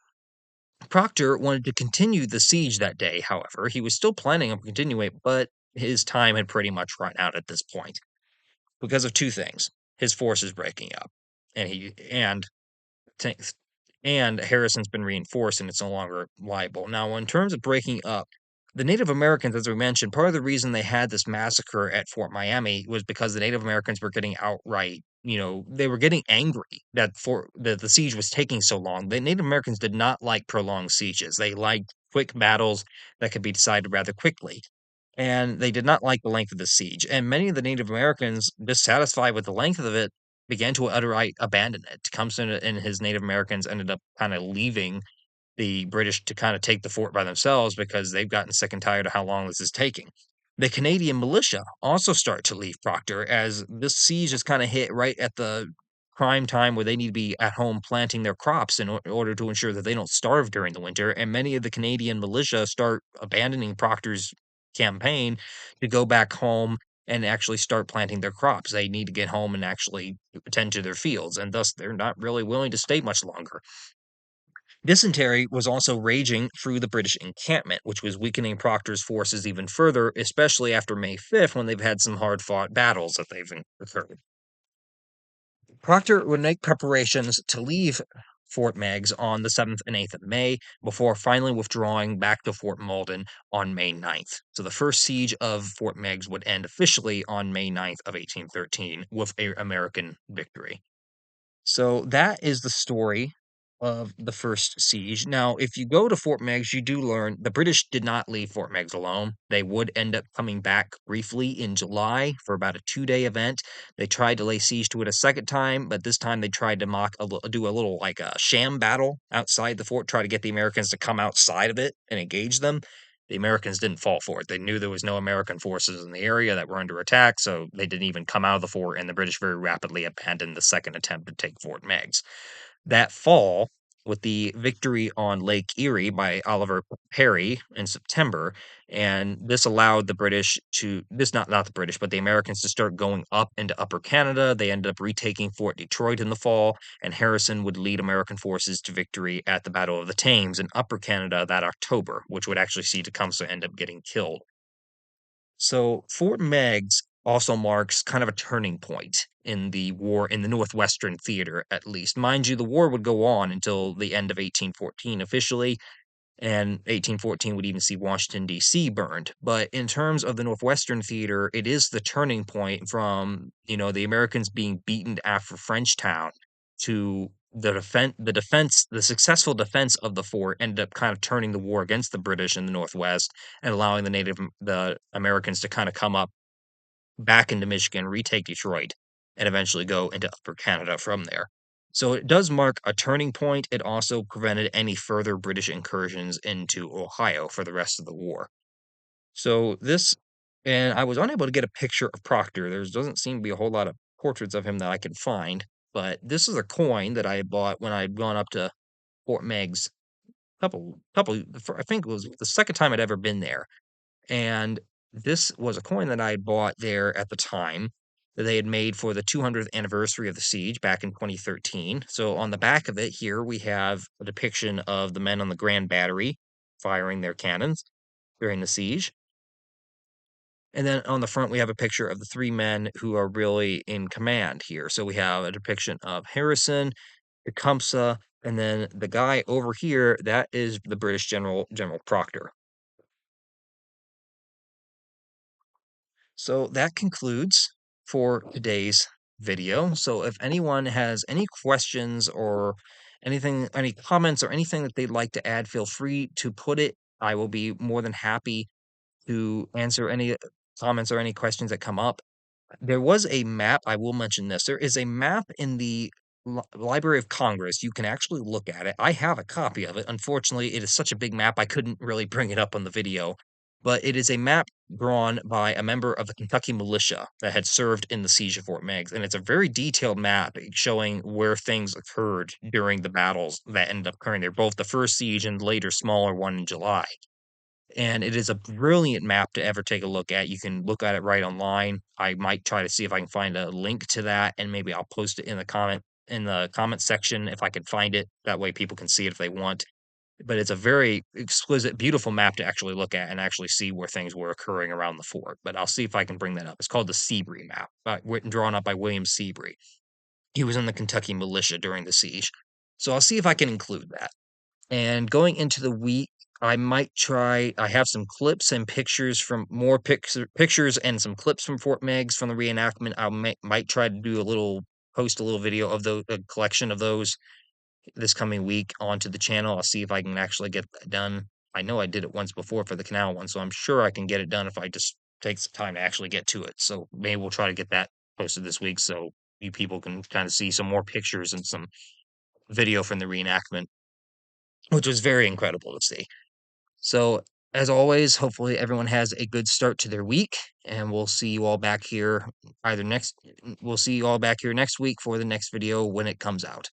Proctor wanted to continue the siege that day, however. He was still planning on continuing, but his time had pretty much run out at this point because of two things. His force is breaking up, and Tanks. And Harrison's been reinforced and it's no longer liable. Now, in terms of breaking up, the Native Americans, as we mentioned, part of the reason they had this massacre at Fort Miami was because the Native Americans were getting outright, they were getting angry that the siege was taking so long. The Native Americans did not like prolonged sieges. They liked quick battles that could be decided rather quickly. And they did not like the length of the siege. And many of the Native Americans, dissatisfied with the length of it, began to outright abandon it. Tecumseh and his Native Americans ended up kind of leaving the British to kind of take the fort by themselves because they've gotten sick and tired of how long this is taking. The Canadian militia also start to leave Proctor as this siege is kind of hit right at the prime time where they need to be at home planting their crops in order to ensure that they don't starve during the winter. And many of the Canadian militia start abandoning Proctor's campaign to go back home and actually start planting their crops. They need to get home and actually attend to their fields, and thus they're not really willing to stay much longer. Dysentery was also raging through the British encampment, which was weakening Proctor's forces even further, especially after May 5th when they've had some hard fought battles that they've occurred. Proctor would make preparations to leave Fort Meigs on the 7th and 8th of May before finally withdrawing back to Fort Malden on May 9th. So the first siege of Fort Meigs would end officially on May 9th of 1813 with an American victory. So that is the story of the first siege. Now, if you go to Fort Meigs, you do learn the British did not leave Fort Meigs alone. They would end up coming back briefly in July for about a 2-day event. They tried to lay siege to it a second time, but this time they tried to do a little like a sham battle outside the fort, try to get the Americans to come outside of it and engage them. The Americans didn't fall for it. They knew there was no American forces in the area that were under attack, so they didn't even come out of the fort, and the British very rapidly abandoned the second attempt to take Fort Meigs. That fall, with the victory on Lake Erie by Oliver Perry in September, and this allowed the British to this not the British, but the Americans to start going up into Upper Canada. They ended up retaking Fort Detroit in the fall, and Harrison would lead American forces to victory at the Battle of the Thames in Upper Canada that October, which would actually see Tecumseh end up getting killed. So Fort Meigs also marks kind of a turning point in the war in the Northwestern theater, at least. Mind you, the war would go on until the end of 1814 officially, and 1814 would even see Washington, D.C. burned. But in terms of the Northwestern theater, it is the turning point from, the Americans being beaten after Frenchtown to the successful defense of the fort ended up kind of turning the war against the British in the Northwest and allowing the Americans to kind of come up back into Michigan, retake Detroit, and eventually go into Upper Canada from there. So it does mark a turning point. It also prevented any further British incursions into Ohio for the rest of the war. So and I was unable to get a picture of Proctor. There doesn't seem to be a whole lot of portraits of him that I can find, but this is a coin that I had bought when I had gone up to Fort Meigs I think it was the second time I'd ever been there. And this was a coin that I had bought there at the time that they had made for the 200th anniversary of the siege back in 2013. So on the back of it here, we have a depiction of the men on the Grand Battery firing their cannons during the siege. And then on the front, we have a picture of the three men who are really in command here. So we have a depiction of Harrison, Tecumseh, and then the guy over here, that is the British General Proctor. So that concludes for today's video. So if anyone has any questions or anything, any comments or anything that they'd like to add, feel free to put it. I will be more than happy to answer any comments or any questions that come up. There was a map, I will mention this. There is a map in the Library of Congress. You can actually look at it. I have a copy of it. Unfortunately, it is such a big map, I couldn't really bring it up on the video. But it is a map drawn by a member of the Kentucky militia that had served in the siege of Fort Meigs. And it's a very detailed map showing where things occurred during the battles that ended up occurring there, both the first siege and later smaller one in July. And it is a brilliant map to ever take a look at. You can look at it right online. I might try to see if I can find a link to that, and maybe I'll post it in the comment section if I can find it. That way people can see it if they want. But it's a very exquisite, beautiful map to actually look at and actually see where things were occurring around the fort. But I'll see if I can bring that up. It's called the Seabury map, drawn up by William Seabury. He was in the Kentucky militia during the siege. So I'll see if I can include that. And going into the week, I might try. I have some clips and pictures from more pictures and some clips from Fort Meigs from the reenactment. Might try to do post a little video of a collection of those this coming week onto the channel. I'll see if I can actually get that done. I know I did it once before for the canal one, so I'm sure I can get it done if I just take some time to actually get to it. So maybe we'll try to get that posted this week so you people can kind of see some more pictures and some video from the reenactment, which was very incredible to see. So, as always, hopefully everyone has a good start to their week, and we'll see you all back here next week for the next video when it comes out.